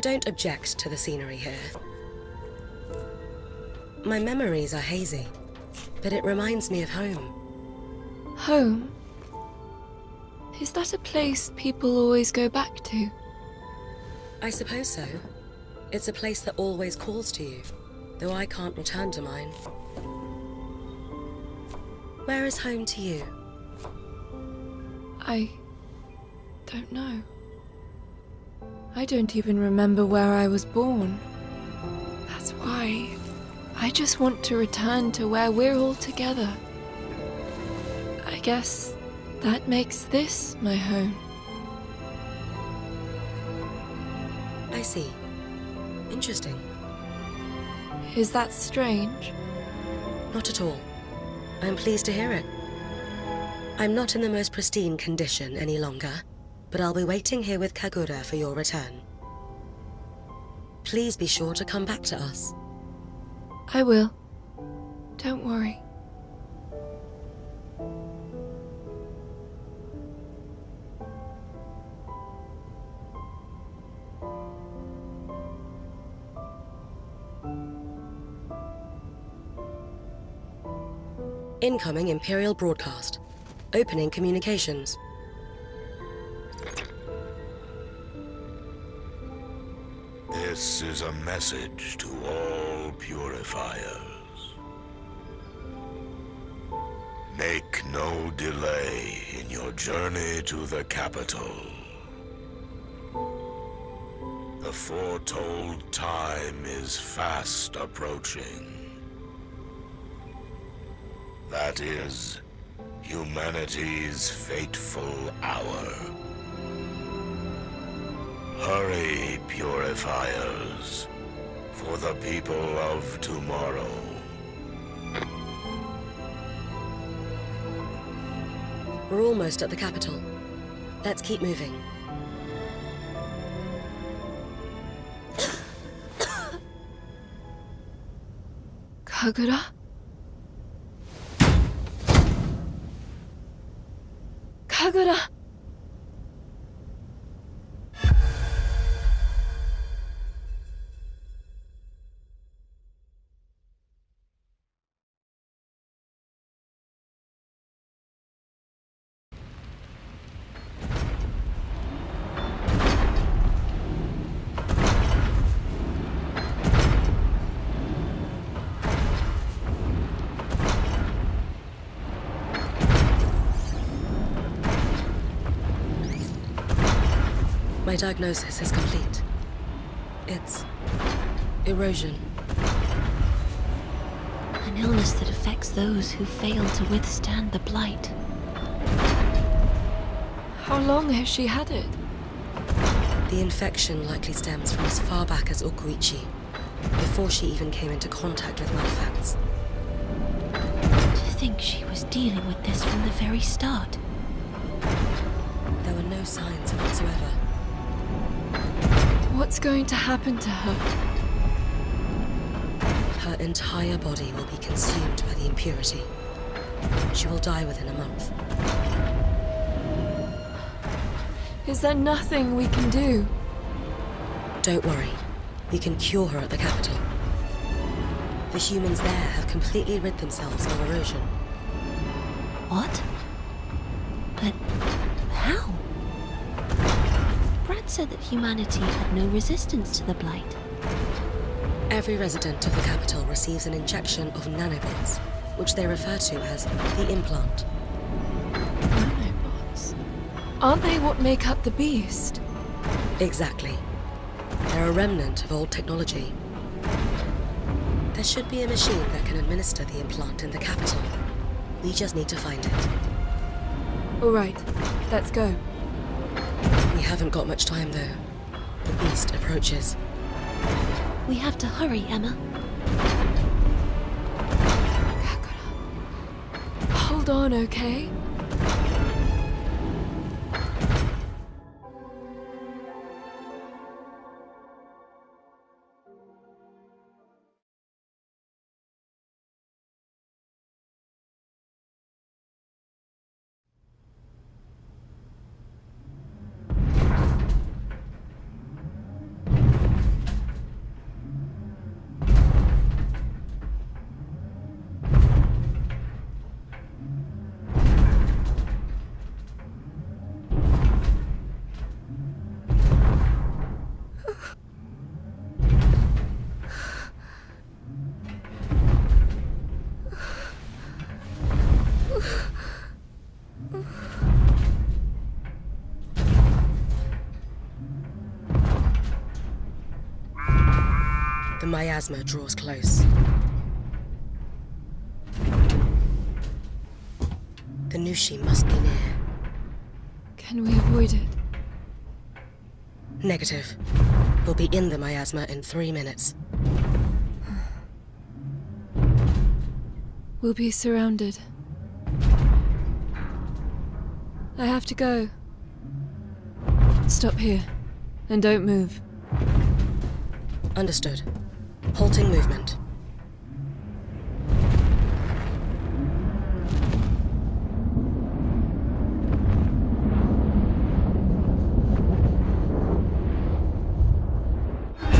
don't object to the scenery here. My memories are hazy, but it reminds me of home. Home? Is that a place people always go back to? I suppose so. It's a place that always calls to you, though I can't return to mine. Where is home to you? I don't know. I don't even remember where I was born. That's why I just want to return to where we're all together. I guess that makes this my home. I see. Interesting. Is that strange? Not at all. I'm pleased to hear it. I'm not in the most pristine condition any longer, but I'll be waiting here with Kagura for your return. Please be sure to come back to us. I will. Don't worry. Incoming Imperial broadcast. Opening communications. This is a message to all purifiers. Make no delay in your journey to the capital. The foretold time is fast approaching. That is humanity's fateful hour. Hurry, purifiers, for the people of tomorrow. We're almost at the capital. Let's keep moving. Kagura? Kagura! My diagnosis is complete. It's erosion. An illness that affects those who fail to withstand the blight. How long has she had it? The infection likely stems from as far back as Okuichi, before she even came into contact with Malefacts. To think she was dealing with this from the very start. There were no signs whatsoever. What's going to happen to her? Her entire body will be consumed by the impurity. She will die within a month. Is there nothing we can do? Don't worry. We can cure her at the capital. The humans there have completely rid themselves of erosion. What? But how? Brad said that humanity had no resistance to the blight. Every resident of the capital receives an injection of nanobots, which they refer to as the implant. Nanobots? Aren't they what make up the beast? Exactly. They're a remnant of old technology. There should be a machine that can administer the implant in the capital. We just need to find it. All right, let's go. We haven't got much time, though. The beast approaches. We have to hurry, Emma. Kagura. Hold on, okay? miasma draws close. The Nushi must be near. Can we avoid it? Negative. We'll be in the miasma in 3 minutes. We'll be surrounded. I have to go. Stop here, and don't move. Understood. Halting movement.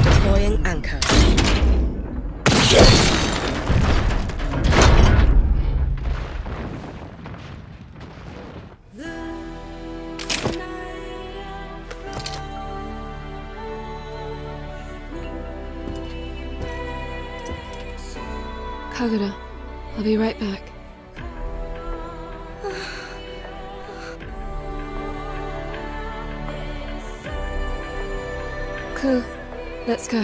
Deploying anchor. Kagura, I'll be right back. Cool, let's go.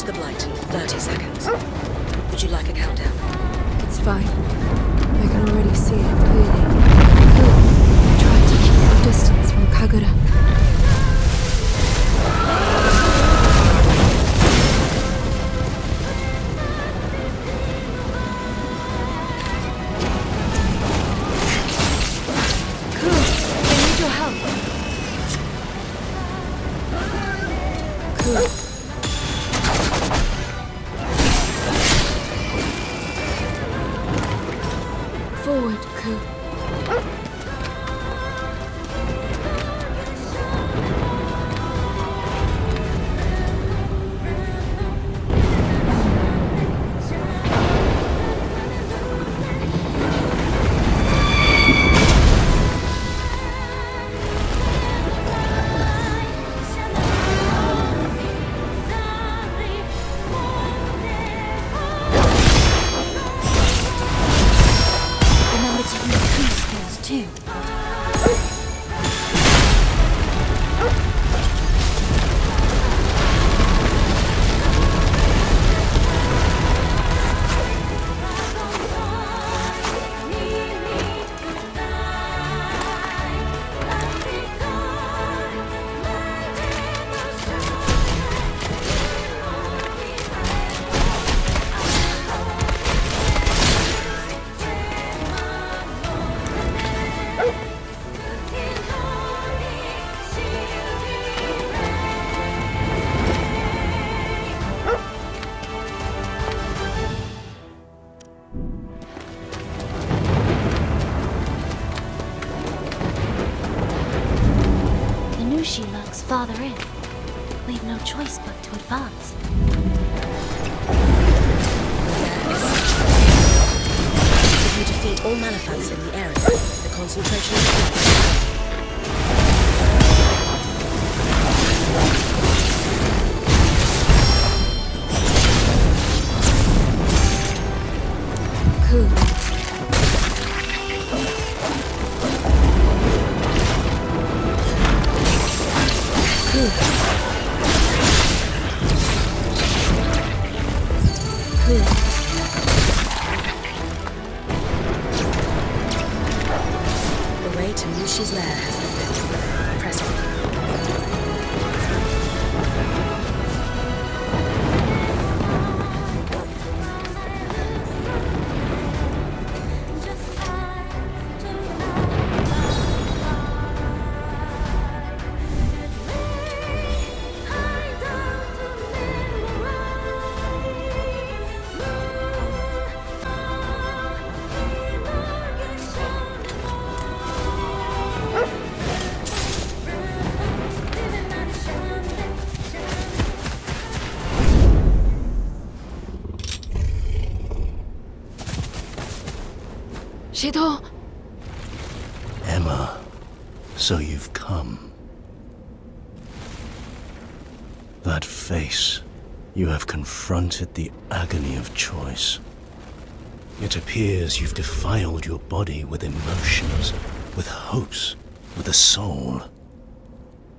The blight in 30 seconds. Would you like a countdown? It's fine. I can already see it clearly. Cool. Try to keep your distance from Kagura. Cool. I need your help. Cool. Forward, Ku. She lurks farther in. We've no choice but to advance. If you defeat all malefacts in the area, the concentration is Cool. The way to Nushi's lair has been built. Press on. Shido! Emma, so you've come. That face, you have confronted the agony of choice. It appears you've defiled your body with emotions, with hopes, with a soul.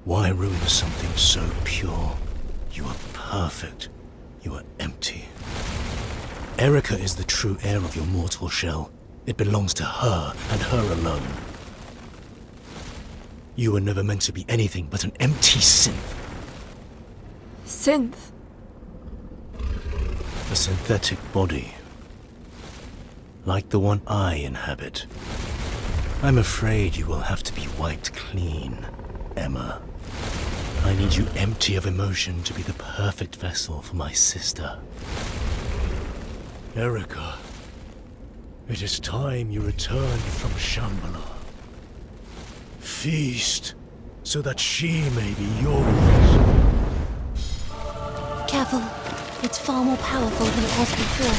Why ruin something so pure? You are perfect. You are empty. Erica is the true heir of your mortal shell. It belongs to her and her alone. You were never meant to be anything but an empty synth. Synth? A synthetic body. Like the one I inhabit. I'm afraid you will have to be wiped clean, Emma. I need you empty of emotion to be the perfect vessel for my sister. Erica, it is time you returned from Shambhala. Feast, so that she may be yours. Careful. It's far more powerful than it was before.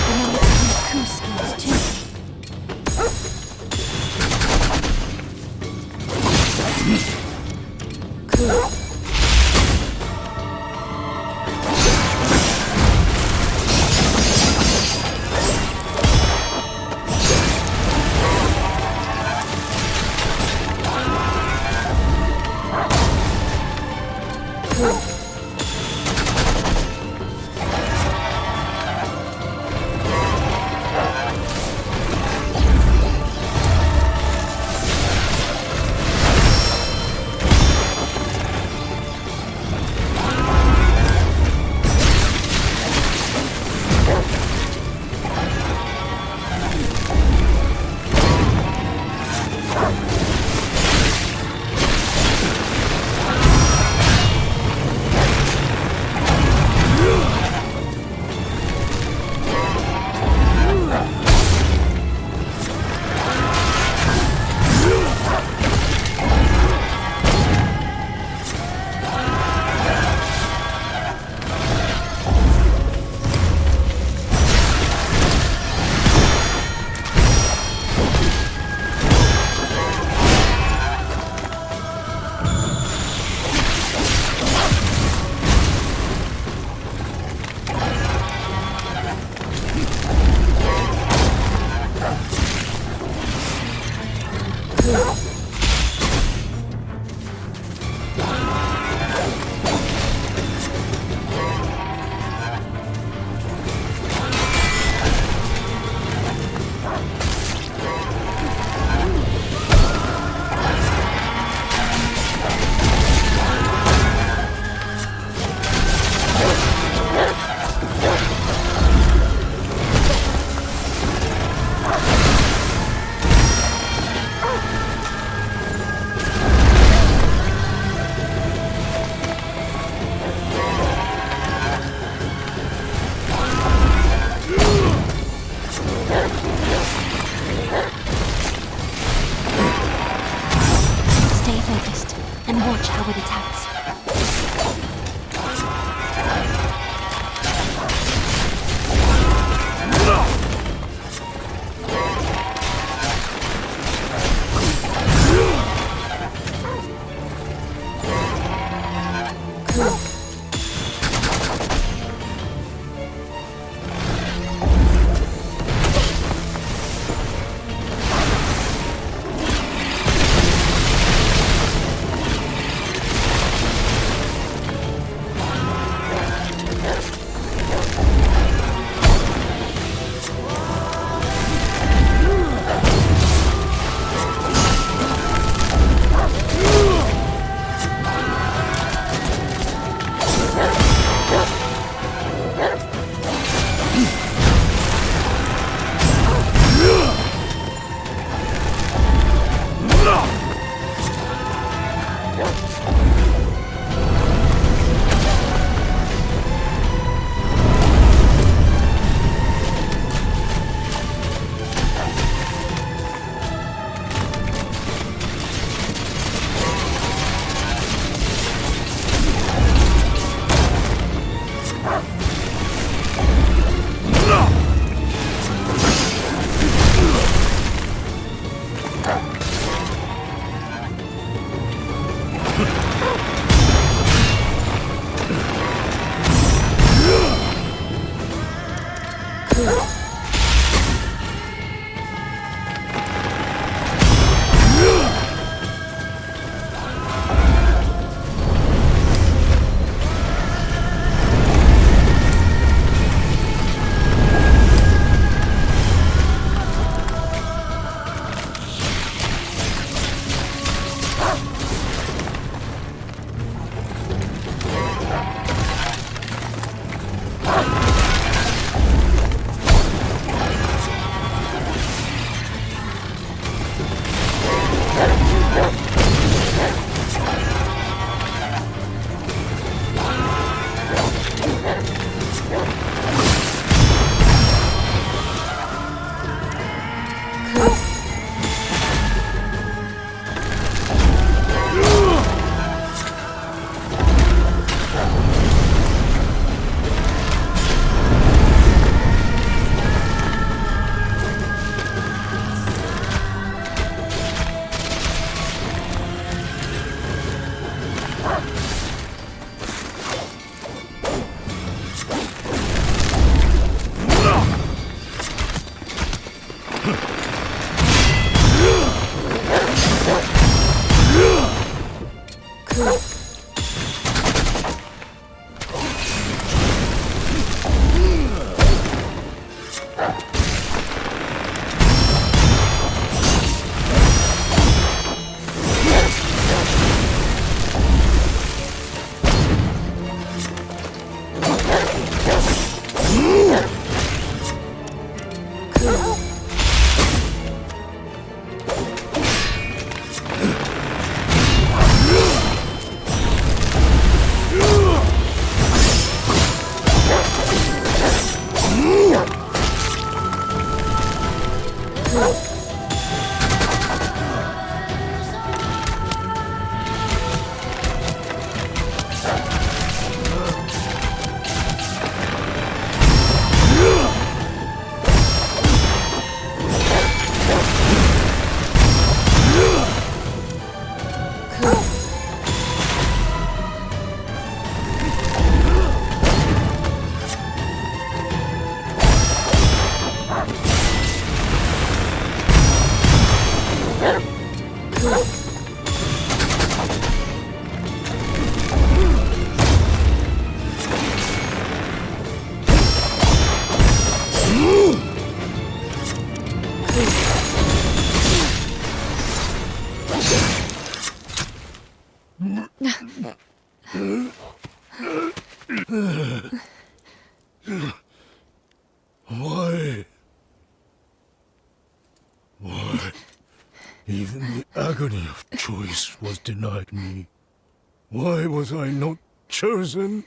Remember to use coup skills too. Coup. Why? Why? Even the agony of choice was denied me. Why was I not chosen?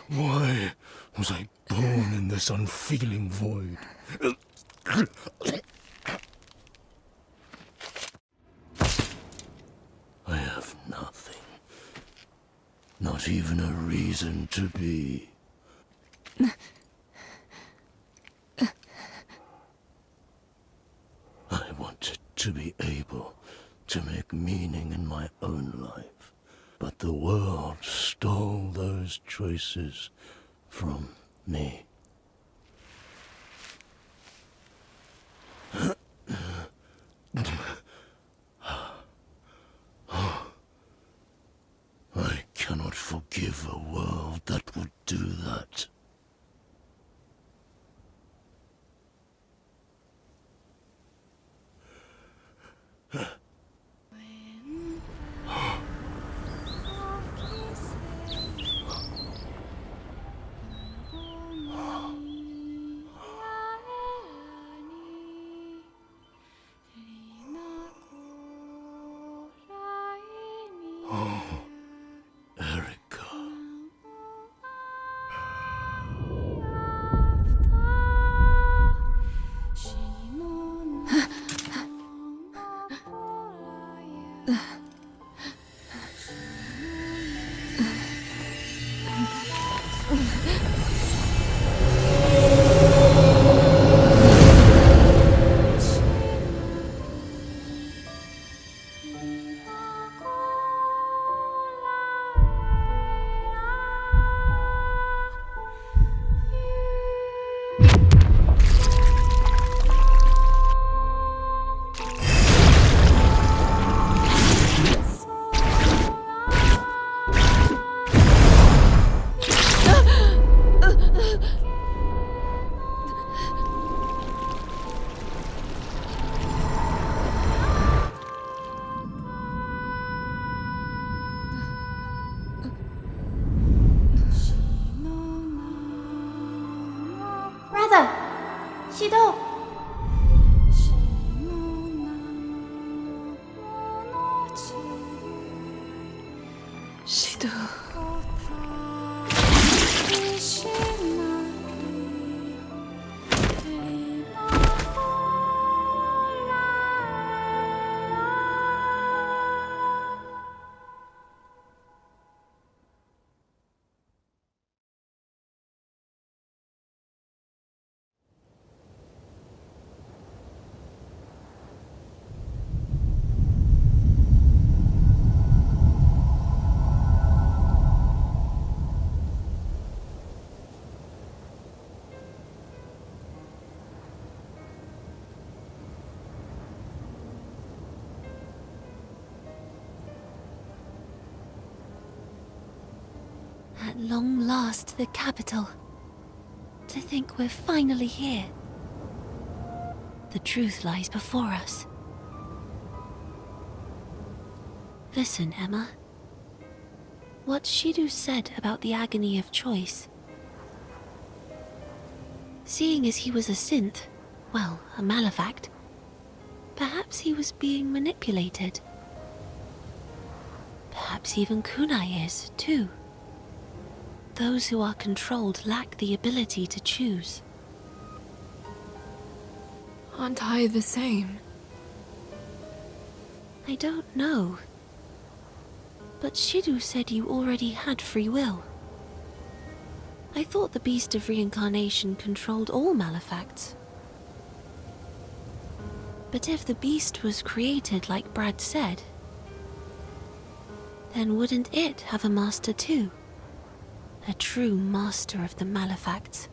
Why was I born in this unfeeling void? I have nothing. Not even a reason to be. I wanted to be able to make meaning in my own life, but the world stole those choices from me. I cannot forgive a world that would do that. Erica. Brother! Shido! Shido. At long last, the capital. To think we're finally here. The truth lies before us. Listen, Emma. What Shidu said about the agony of choice. Seeing as he was a synth, well, a malefact, perhaps he was being manipulated. Perhaps even Kunai is, too. Those who are controlled lack the ability to choose. Aren't I the same? I don't know. But Shidu said you already had free will. I thought the beast of reincarnation controlled all malefacts. But if the beast was created like Brad said, then wouldn't it have a master too? A true master of the malefacts.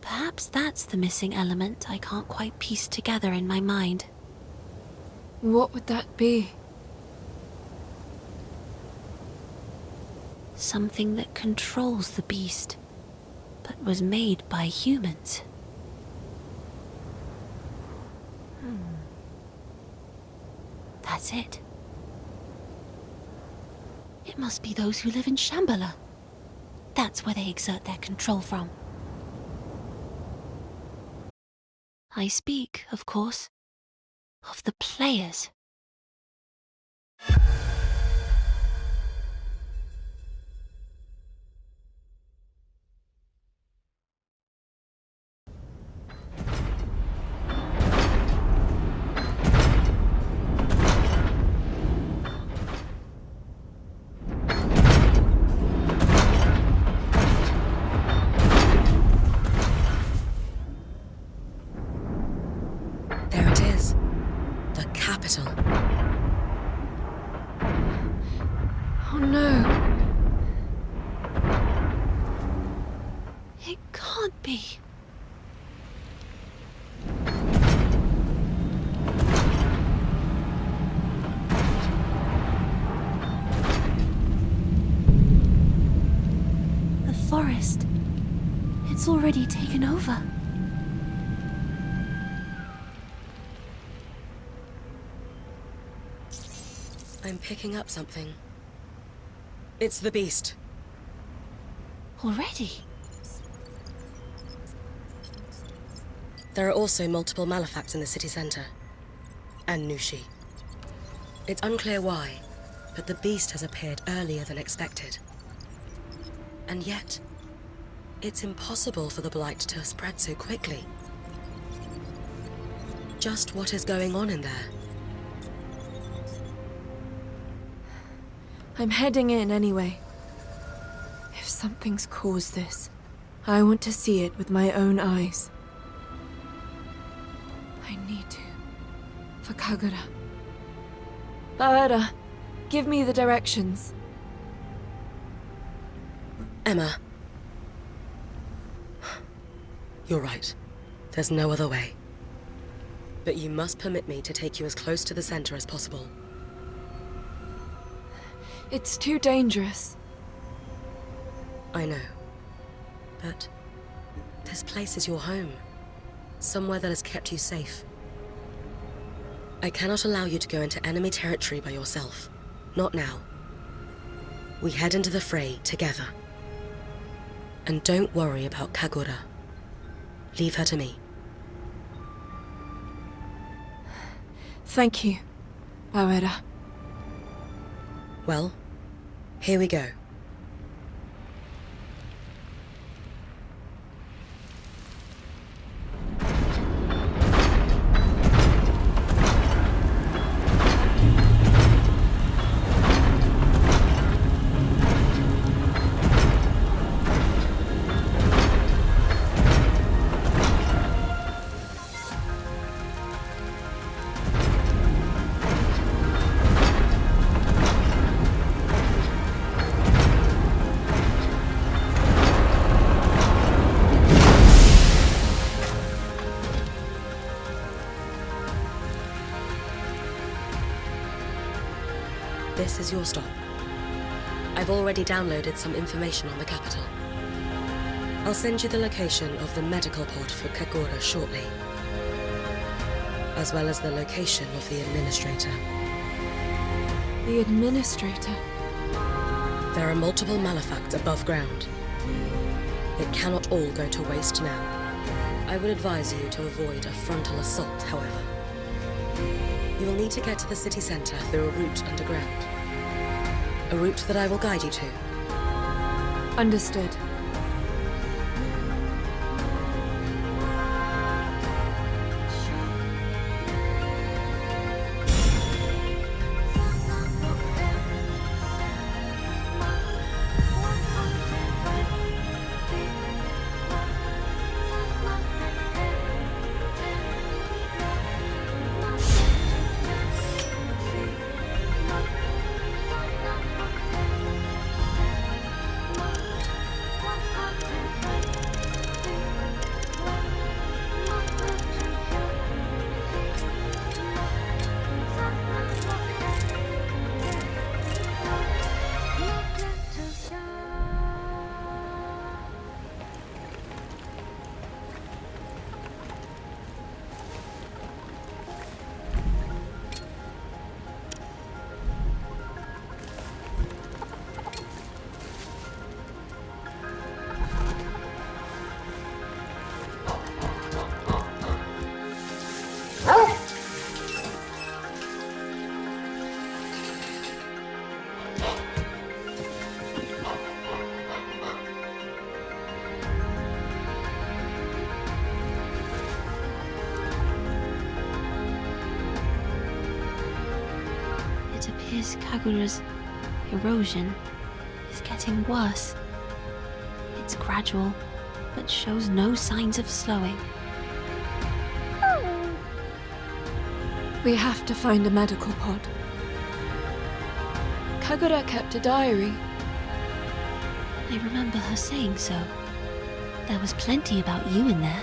Perhaps that's the missing element I can't quite piece together in my mind. What would that be? Something that controls the beast, but was made by humans. That's it. It must be those who live in Shambhala. That's where they exert their control from. I speak, of course, of the players. There it is. The capital. Oh no. It can't be. The forest. It's already taken over. I'm picking up something. It's the beast. Already? There are also multiple malefacts in the city center. And Nushi. It's unclear why, but the beast has appeared earlier than expected. And yet, it's impossible for the blight to have spread so quickly. Just what is going on in there? I'm heading in anyway. If something's caused this, I want to see it with my own eyes. I need to. For Kagura. Baera, give me the directions. Emma. You're right. There's no other way. But you must permit me to take you as close to the center as possible. It's too dangerous. I know. But this place is your home. Somewhere that has kept you safe. I cannot allow you to go into enemy territory by yourself. Not now. We head into the fray together. And don't worry about Kagura. Leave her to me. Thank you, Baera. Well, here we go. This is your stop. I've already downloaded some information on the capital. I'll send you the location of the medical port for Kagura shortly, as well as the location of the administrator. The administrator? There are multiple malefacts above ground. It cannot all go to waste now. I would advise you to avoid a frontal assault, however. You will need to get to the city center through a route underground. A route that I will guide you to. Understood. seems Kagura's erosion is getting worse. It's gradual, but shows no signs of slowing. We have to find a medical pod. Kagura kept a diary. I remember her saying so. There was plenty about you in there.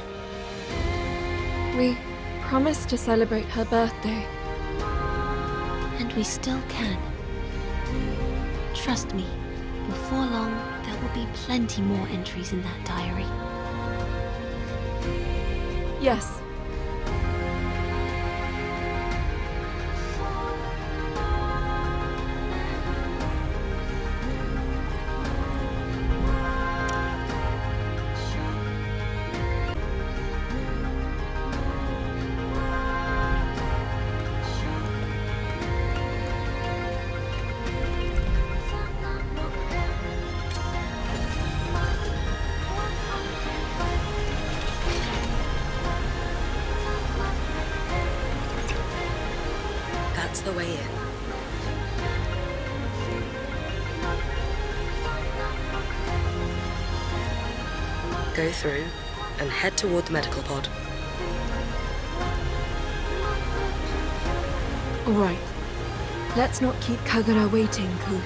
We promised to celebrate her birthday. And we still can. Trust me, before long, there will be plenty more entries in that diary. Yes. That's the way in. Go through and head toward the medical pod. All right. Let's not keep Kagura waiting, Ku.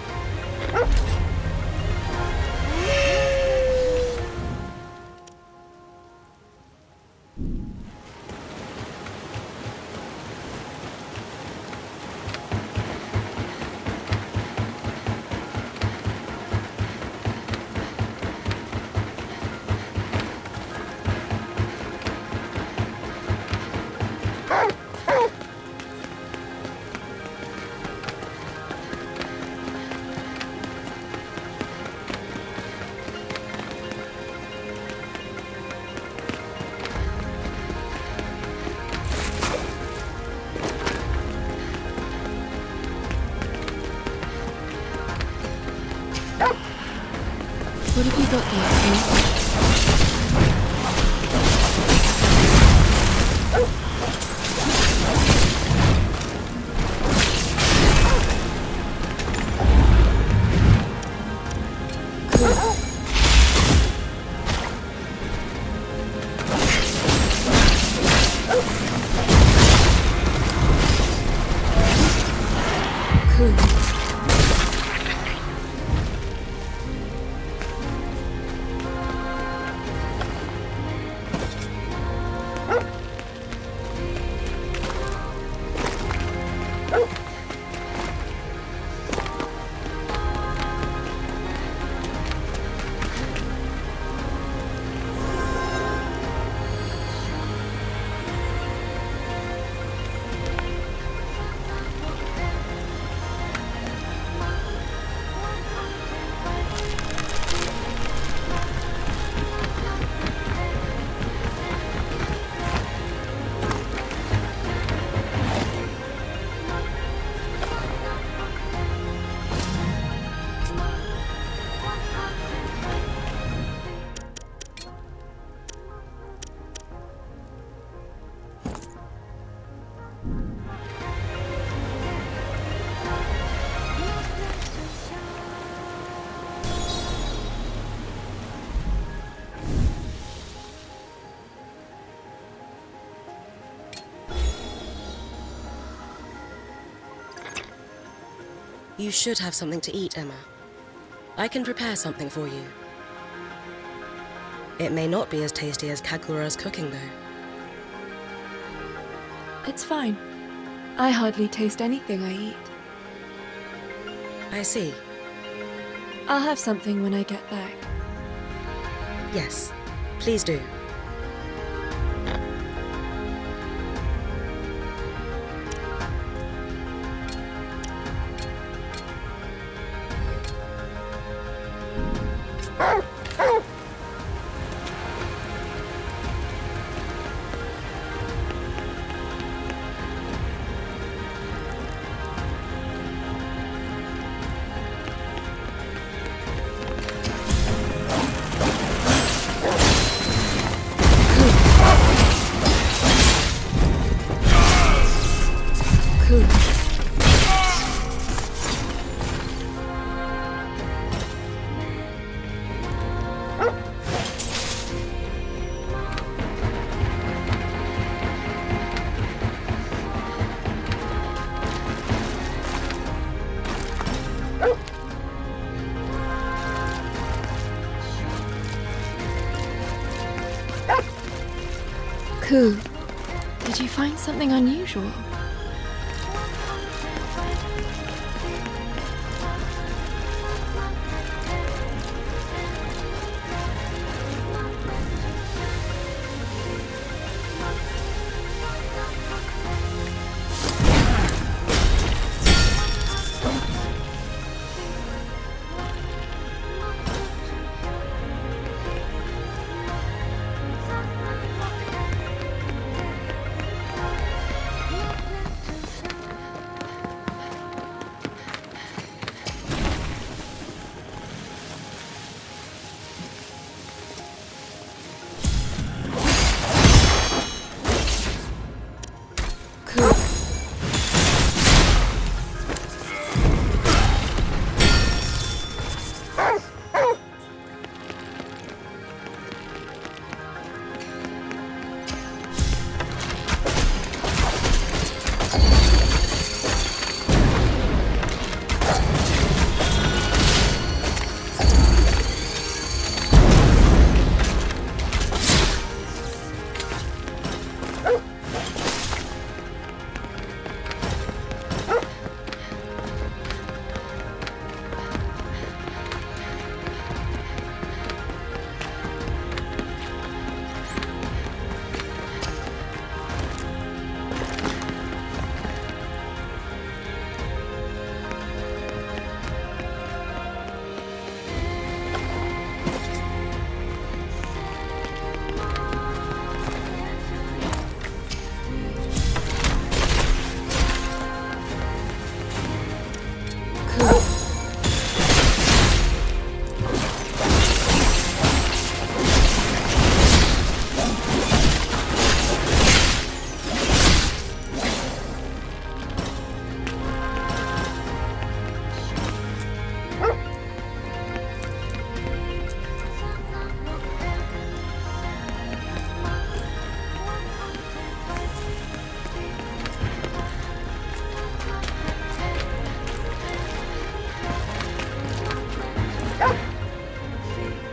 What have you got there, Ku? You should have something to eat, Emma. I can prepare something for you. It may not be as tasty as Kagura's cooking, though. It's fine. I hardly taste anything I eat. I see. I'll have something when I get back. Yes, please do. Ku, did you find something unusual?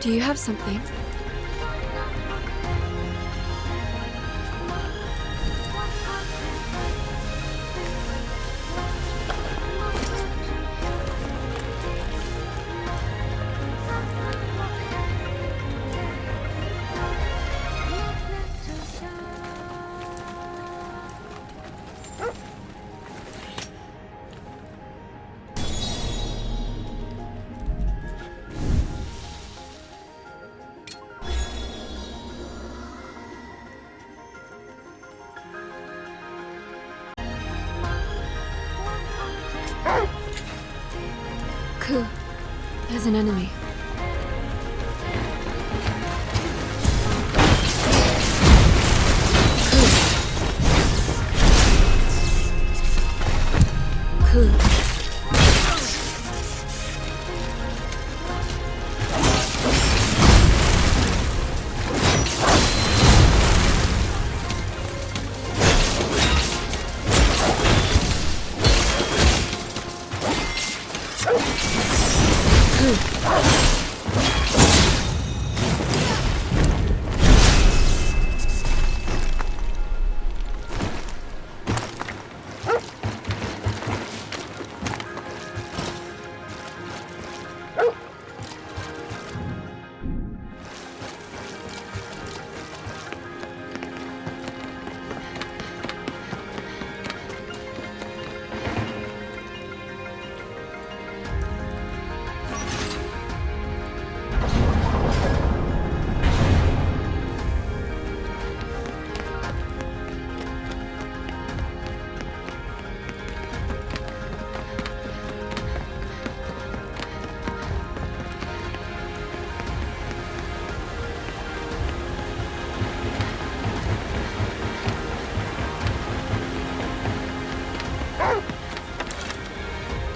Do you have something? Ku, there's an enemy. Ku. Ku.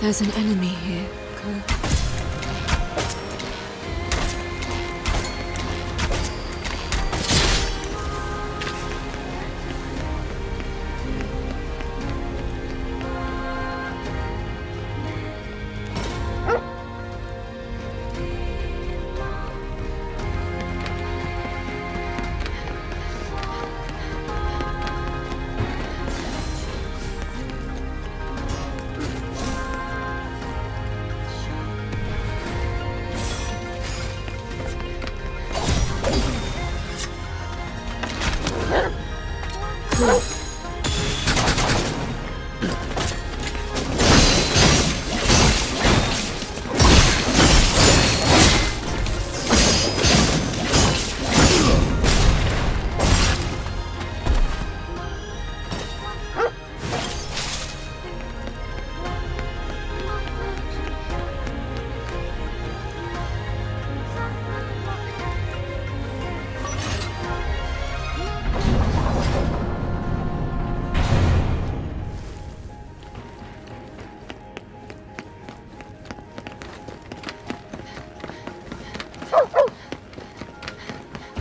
There's an enemy here, Ku.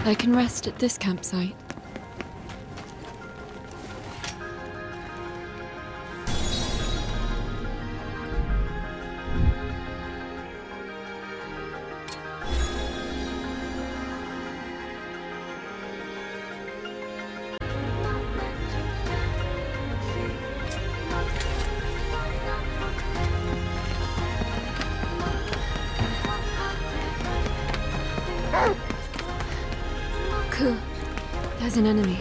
I can rest at this campsite. Cool. There's an enemy.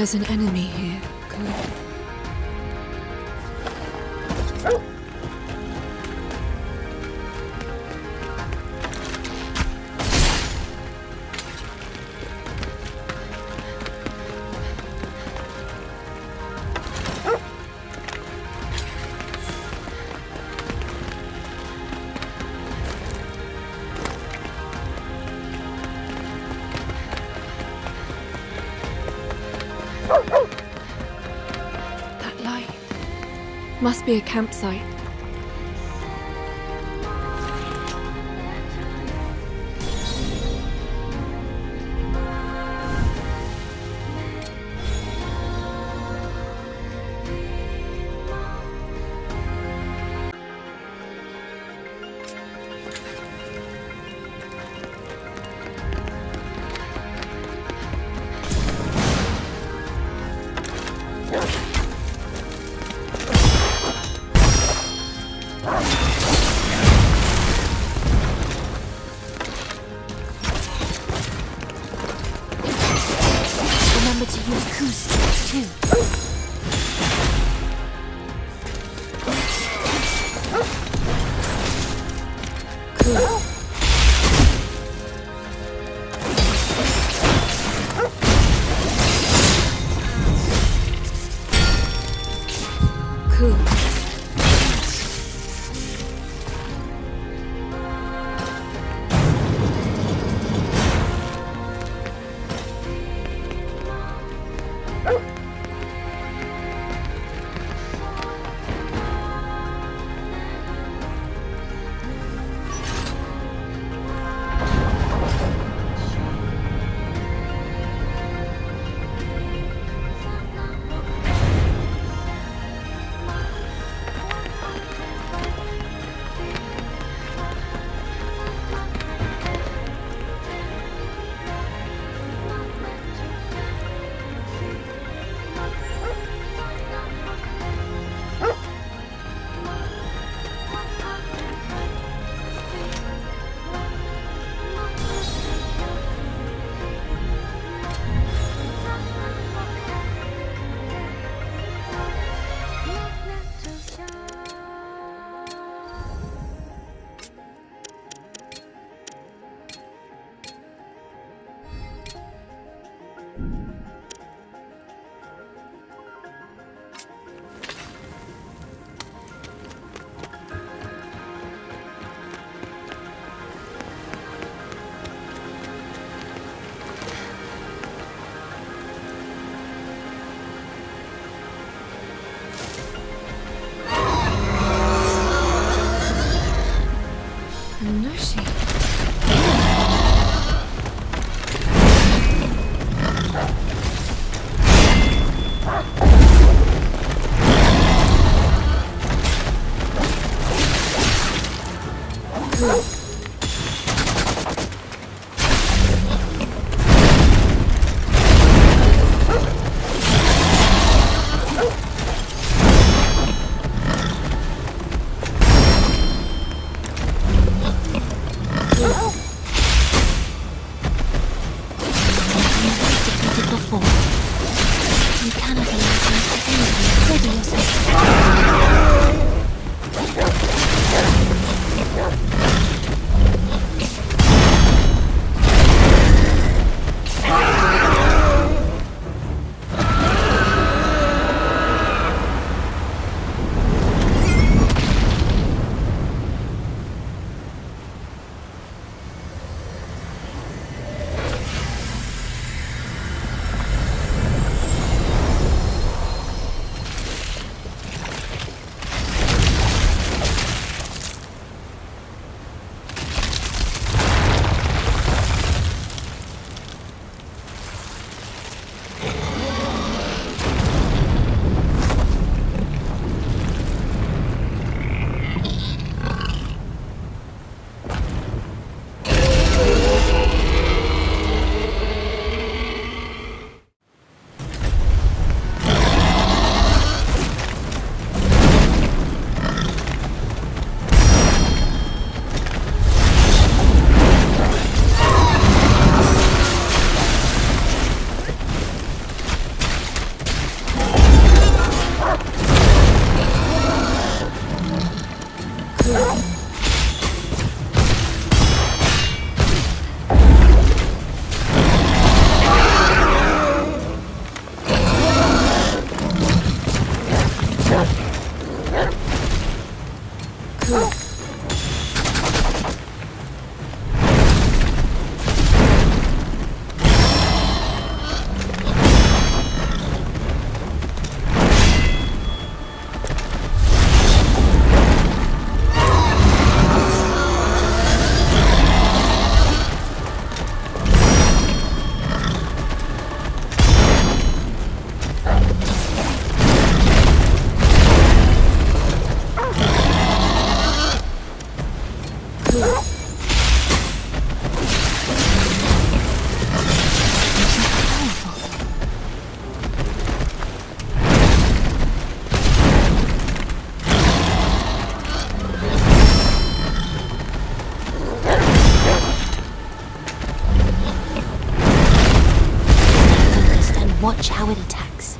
There's an enemy here. Good. That light must be a campsite. Remember to use acoustics too. Cool. Cool. Nushi. watch how it attacks.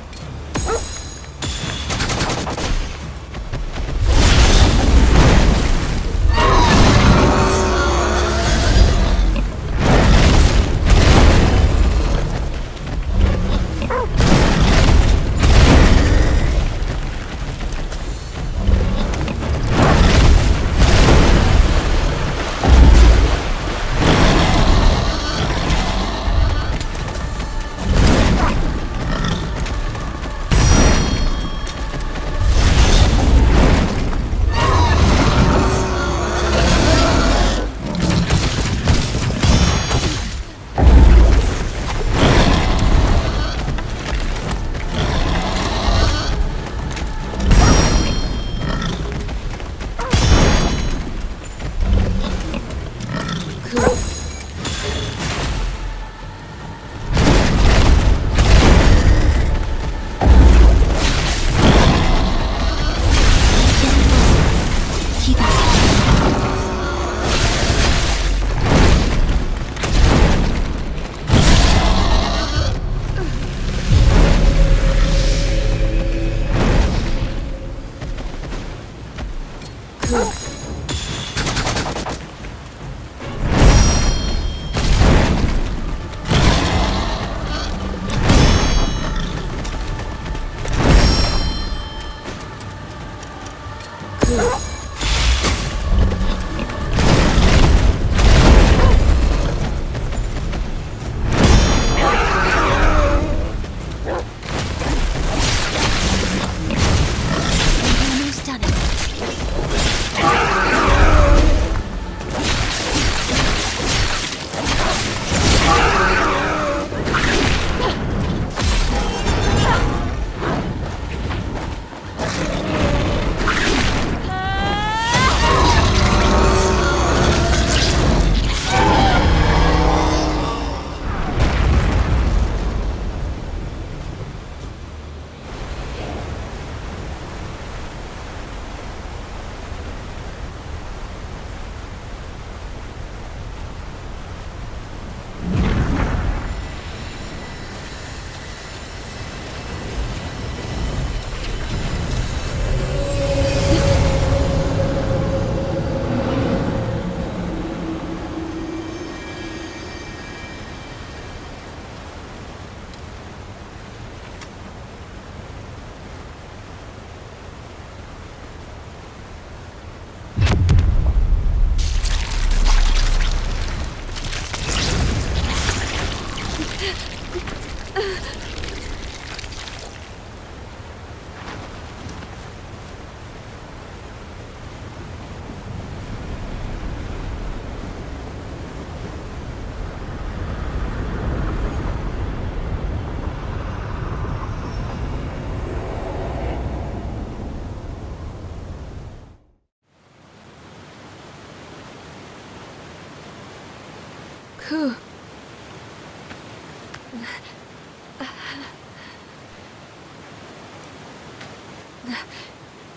Whew.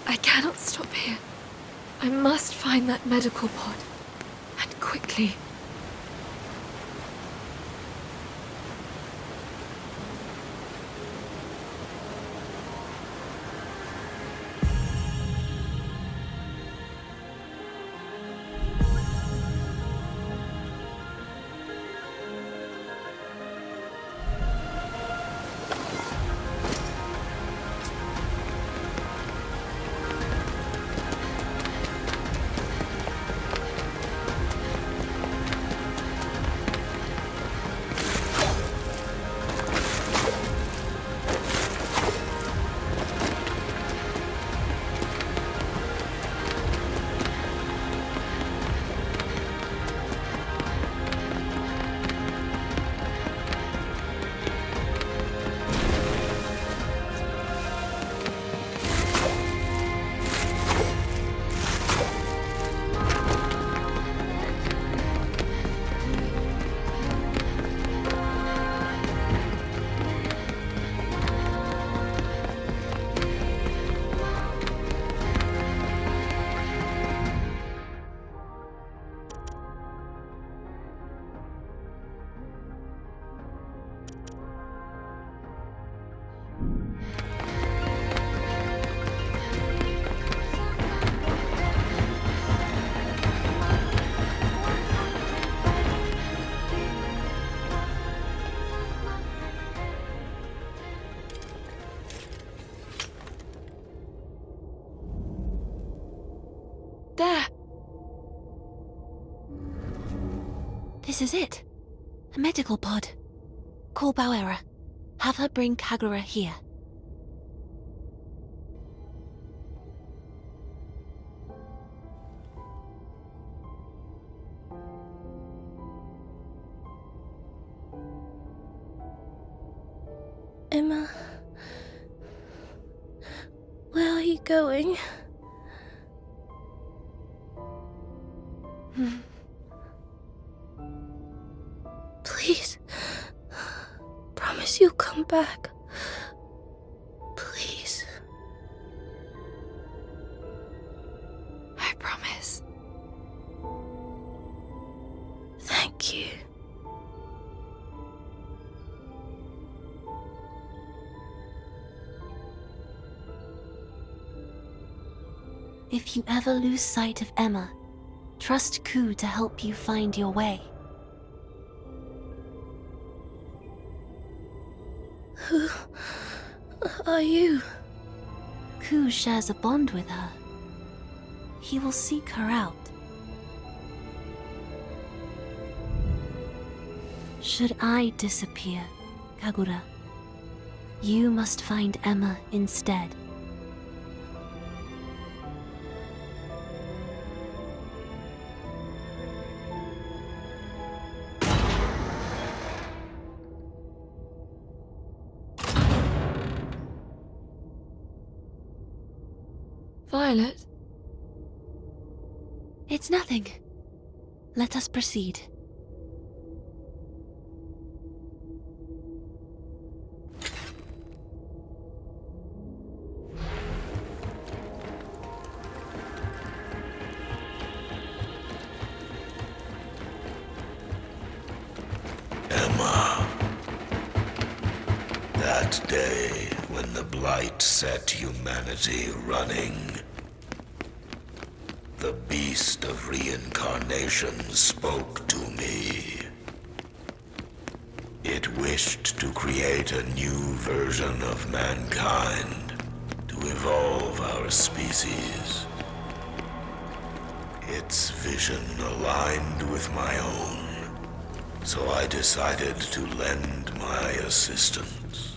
I cannot stop here. I must find that medical pod. And quickly. This is it. A medical pod. Call Bauera. Have her bring Kagura here. Emma, where are you going? Please, promise you'll come back. Please. I promise. Thank you. If you ever lose sight of Emma, trust Ku to help you find your way. Who are you? Ku shares a bond with her. He will seek her out. Should I disappear, Kagura, you must find Emma instead. Violet? It's nothing. Let us proceed. Emma. That day when the blight set humanity running, the beast of reincarnation spoke to me. It wished to create a new version of mankind, to evolve our species. Its vision aligned with my own, so I decided to lend my assistance.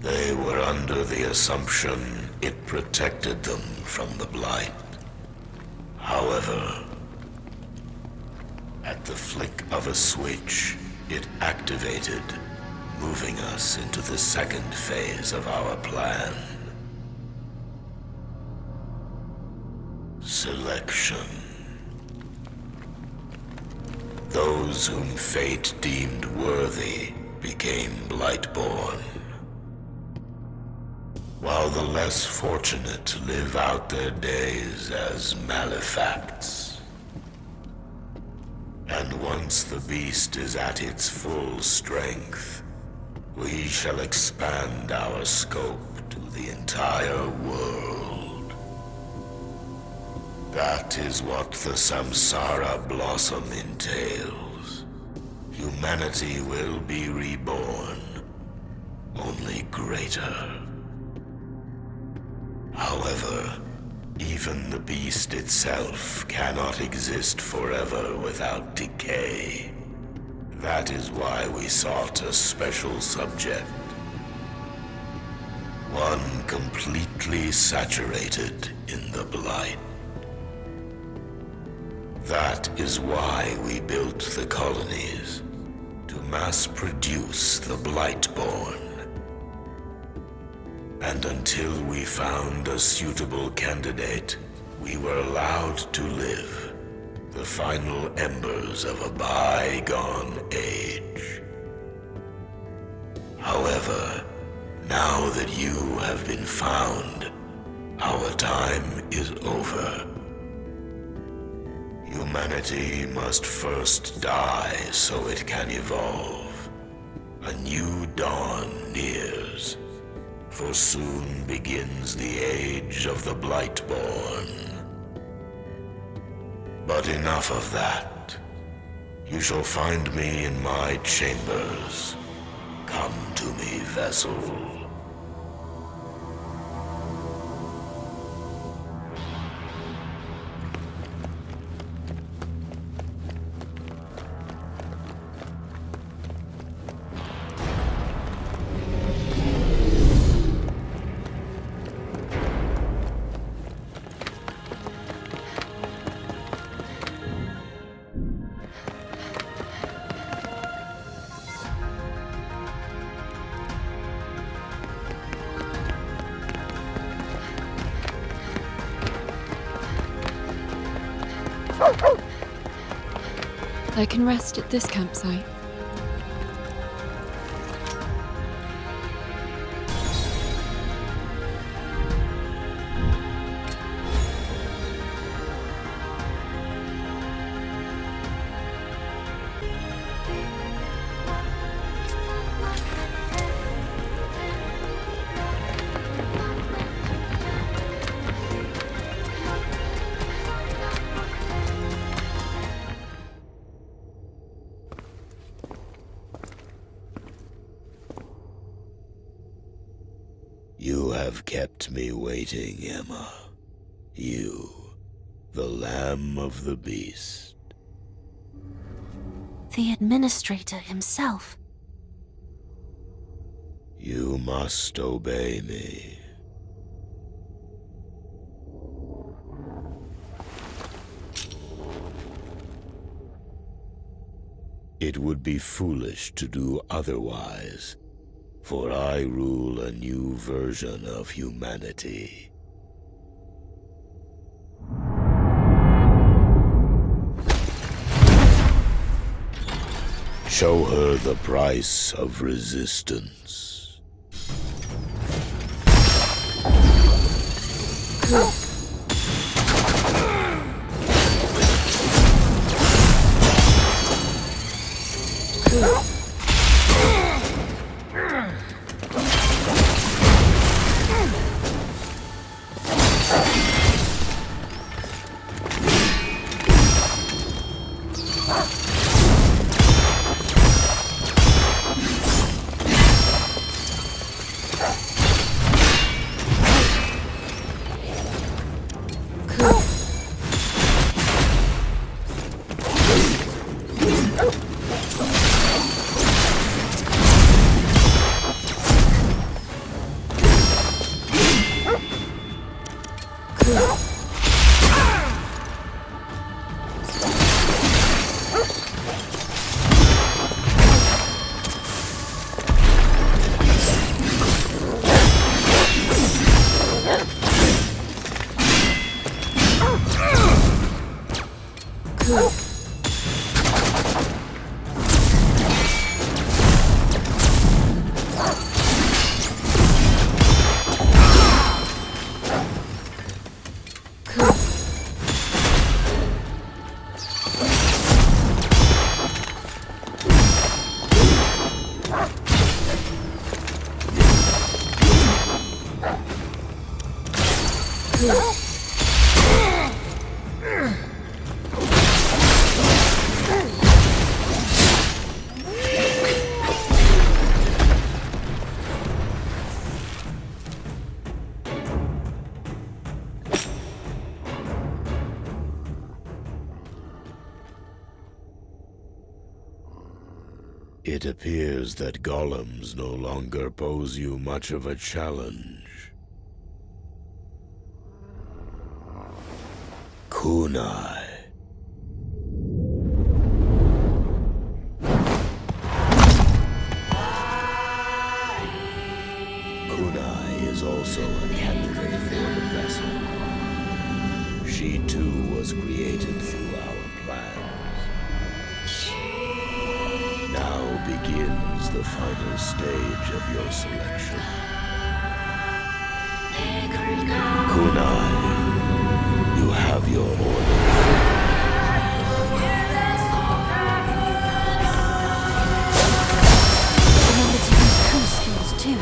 They were under the assumption it protected them from the blight. However, at the flick of a switch, it activated, moving us into the second phase of our plan. Selection. Those whom fate deemed worthy became Blightborn, while the less fortunate live out their days as malefacts. And once the beast is at its full strength, we shall expand our scope to the entire world. That is what the Samsara Blossom entails. Humanity will be reborn, only greater. However, even the beast itself cannot exist forever without decay. That is why we sought a special subject. One completely saturated in the blight. That is why we built the colonies, to mass produce the Blightborn. And until we found a suitable candidate, we were allowed to live, the final embers of a bygone age. However, now that you have been found, our time is over. Humanity must first die so it can evolve. A new dawn nears. For soon begins the age of the Blightborn. But enough of that. You shall find me in my chambers. Come to me, vessel. I can rest at this campsite. You have kept me waiting, Emma. You, the Lamb of the Beast. The administrator himself. You must obey me. It would be foolish to do otherwise, for I rule a new version of humanity. Show her the price of resistance. It appears that golems no longer pose you much of a challenge. Kunai. Kunai is also a candidate for the vessel. She too was created through our plans. Now begins the final stage of your selection. Kunai, you have your orders. Remember to use coup skills too.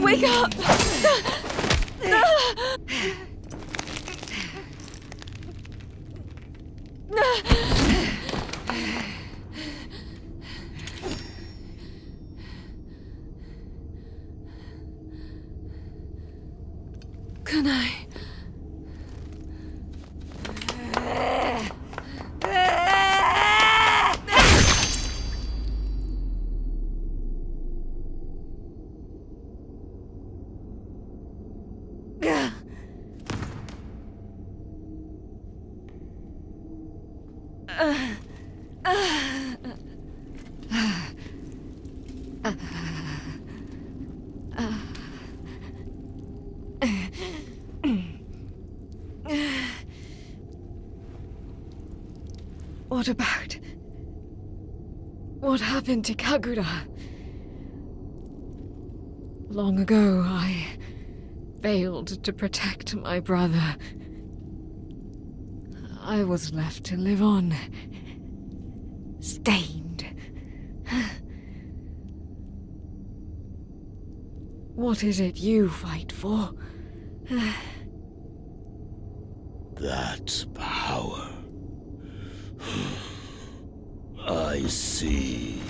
Wake up! Can I? What about... What happened to Kagura? Long ago, I failed to protect my brother. I was left to live on, stained. What is it you fight for? That power. I see.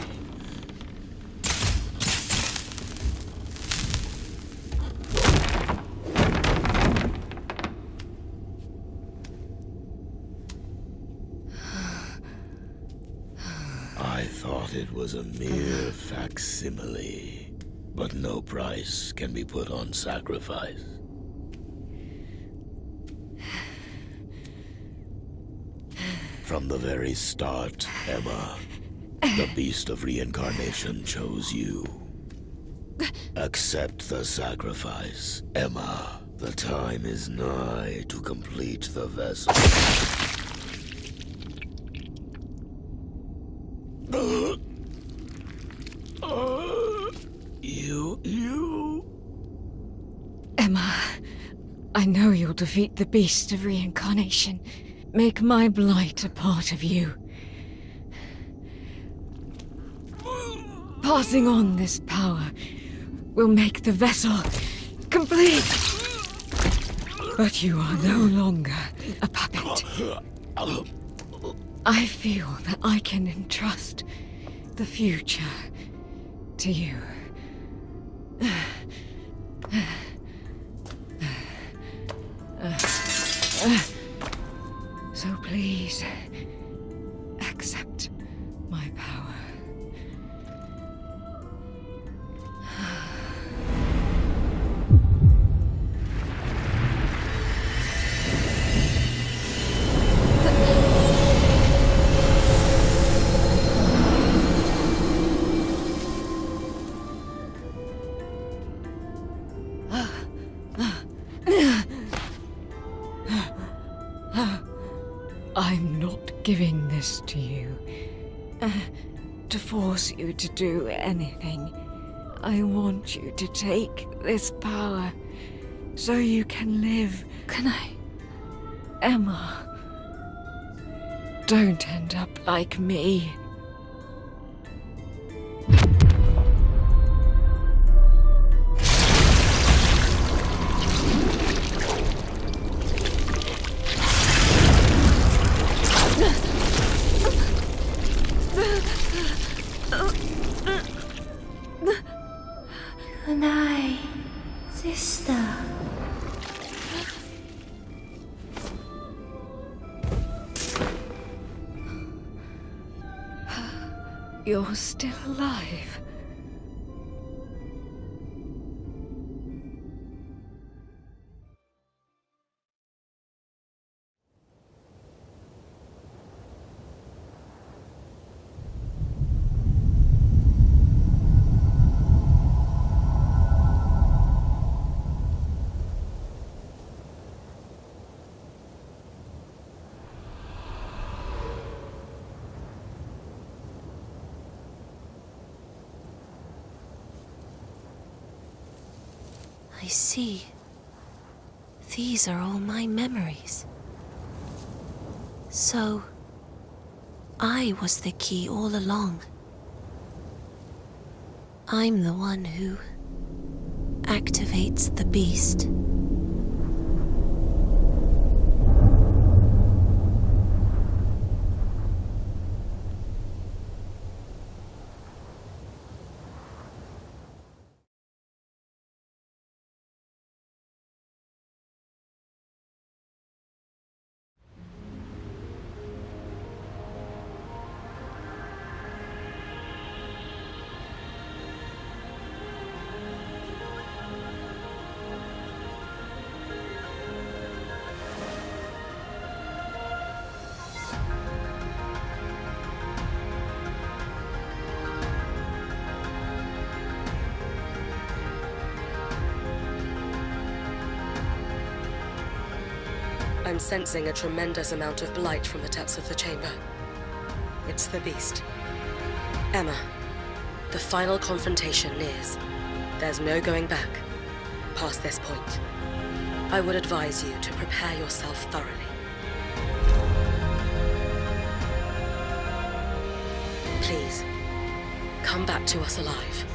I thought it was a mere facsimile, but no price can be put on sacrifice. From the very start, Emma, the beast of reincarnation chose you. Accept the sacrifice, Emma. The time is nigh to complete the vessel. You... Emma, I know you'll defeat the beast of reincarnation. Make my blight a part of you. Passing on this power will make the vessel complete. But you are no longer a puppet. I feel that I can entrust the future to you. So please, accept my power. I'm not giving this to you to force you to do anything. I want you to take this power so you can live. Can I? Emma, don't end up like me. Can I, sister? You're still alive. I see. These are all my memories. So, I was the key all along. I'm the one who activates the beast. I'm sensing a tremendous amount of blight from the depths of the chamber. It's the beast. Emma, the final confrontation nears. There's no going back past this point. I would advise you to prepare yourself thoroughly. Please, come back to us alive.